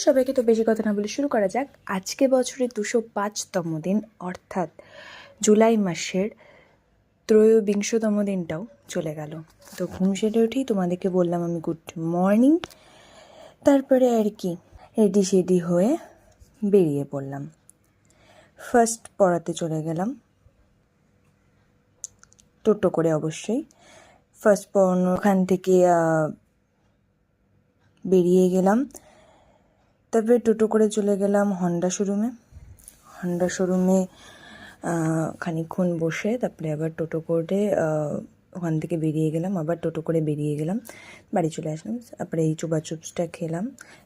সবাইকে তো বেশি কথা না বলে শুরু করা যাক। আজকে বছরের 205তম দিন, অর্থাৎ জুলাই মাসের 23তম দিনটাও চলে গেল। তো ঘুম সেরে উঠেই তোমাদেরকে বললাম আমি গুড মর্নিং। তারপরে আর কি রেডি সেডি হয়ে বেরিয়ে পড়লাম। ফার্স্ট পড়াতে চলে গেলাম টোটো করে, অবশ্যই ফার্স্ট পড়ানো ওখান থেকে বেরিয়ে গেলাম। তারপরে টোটো করে চলে গেলাম হন্ডা শোরুমে খানিকক্ষণ বসে তারপরে আবার টোটো করে ওখান থেকে বেরিয়ে গেলাম, আবার টোটো করে বেরিয়ে গেলাম, বাড়ি চলে আসলাম। তারপরে এই চোপা চিপসটা খেলাম,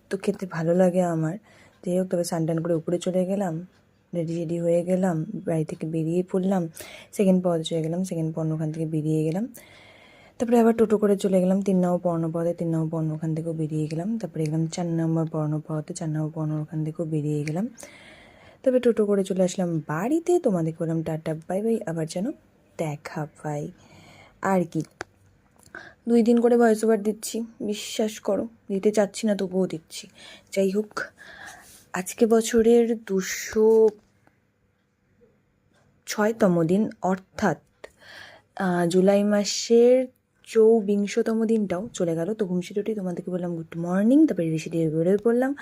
তো খেতে ভালো লাগে আমার। যাই হোক, তবে স্নান করে উপরে চলে গেলাম, রেডি হয়ে গেলাম, বাড়ি থেকে বেরিয়ে পড়লাম, সেকেন্ড পথে চলে গেলাম, সেকেন্ড পণ্য ওখান থেকে বেরিয়ে গেলাম। তারপরে আবার টোটো করে চলে গেলাম 3 নম্বর পর্ণপথে, 3 নম্বর পর্ণ ওখান থেকেও বেরিয়ে গেলাম। তারপরে গেলাম 4 নম্বর পর্ণপথে, 4 নম্বর পর্ণ ওখান থেকেও বেরিয়ে গেলাম। তবে টোটো করে চলে আসলাম বাড়িতে। তোমাদেরকে বললাম টাটা বাই বাই, আবার যেন দেখা পাই। আর কি 2 দিন করে ভয়েস ওভার দিচ্ছি, বিশ্বাস করো, দিতে চাচ্ছি না তবুও দিচ্ছি। যাই হোক, আজকে বছরের 206তম দিন, অর্থাৎ জুলাই মাসের 24তম দিনটাও চলে গেল। তো ঘুম সেরে তোমাদেরকে বললাম গুড মর্নিং। তারপরে রেসি দিয়ে বেরোয় পড়লাম,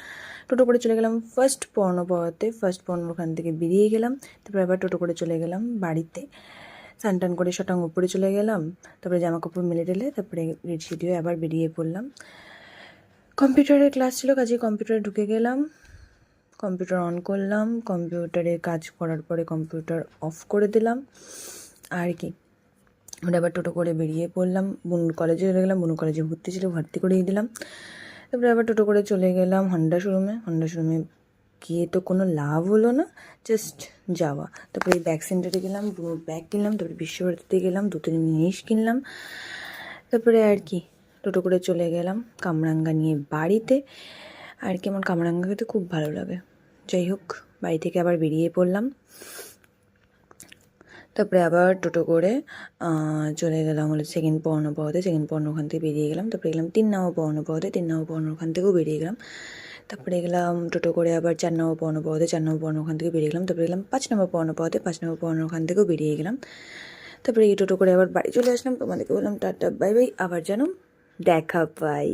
টোটো করে চলে গেলাম ফার্স্ট পড়াতে, ফার্স্ট পর্ণ ওখান থেকে বেরিয়ে গেলাম। তারপরে আবার টোটো করে চলে গেলাম বাড়িতে, স্নান করে শটাং উপরে চলে গেলাম। তারপরে জামা কাপড় মেলে টেলে তারপরে রেডি হয়ে আবার বেরিয়ে পড়লাম। কম্পিউটারের ক্লাস ছিল, কাজে কম্পিউটারে ঢুকে গেলাম, কম্পিউটার অন করলাম, কম্পিউটারে কাজ করার পরে কম্পিউটার অফ করে দিলাম। আর কি আমরা আবার টোটো করে বেরিয়ে পড়লাম, বুনু কলেজে চলে গেলাম, বুনু কলেজে ভর্তি ছিল, ভর্তি করিয়ে দিলাম। তারপরে আবার টোটো করে চলে গেলাম হন্ডা শোরুমে গিয়ে তো কোনো লাভ হলো না, জাস্ট যাওয়া। তারপরে এই ব্যাগ সেন্টারে গেলাম, বুনুর ব্যাগ কিনলাম, তারপরে বিশ্বভারতীতে গেলাম, 2-3 জিনিস কিনলাম। তারপরে আর কি টোটো করে চলে গেলাম কামরাঙ্গা নিয়ে বাড়িতে। আর কি আমার কামরাঙ্গা খেতে খুব ভালো লাগে। যাই হোক, বাড়ি থেকে আবার বেরিয়ে পড়লাম। তারপরে আবার টোটো করে চলে গেলাম হলো সেকেন্ড পর্ণপথে, সেকেন্ড পর্ণ ওখান থেকে বেরিয়ে গেলাম। তারপরে গেলাম 3 নম্বর পর্ণপথে, 3 নম্বর পর্ণ ওখান থেকেও বেরিয়ে গেলাম। তারপরে গেলাম টোটো করে আবার 4 নম্বর পর্ণপথে, 4 নম্বর পর্ণ ওখান থেকে বেরিয়ে গেলাম। তারপরে গেলাম 5 নম্বর পর্ণপথে, 5 নম্বর পর্ণ ওখান থেকেও বেরিয়ে গেলাম। তারপরে এই টোটো করে আবার বাড়ি চলে আসলাম। তোমাদেরকে বললাম টাটা বাই বাই, আবার যেন দেখা পাই।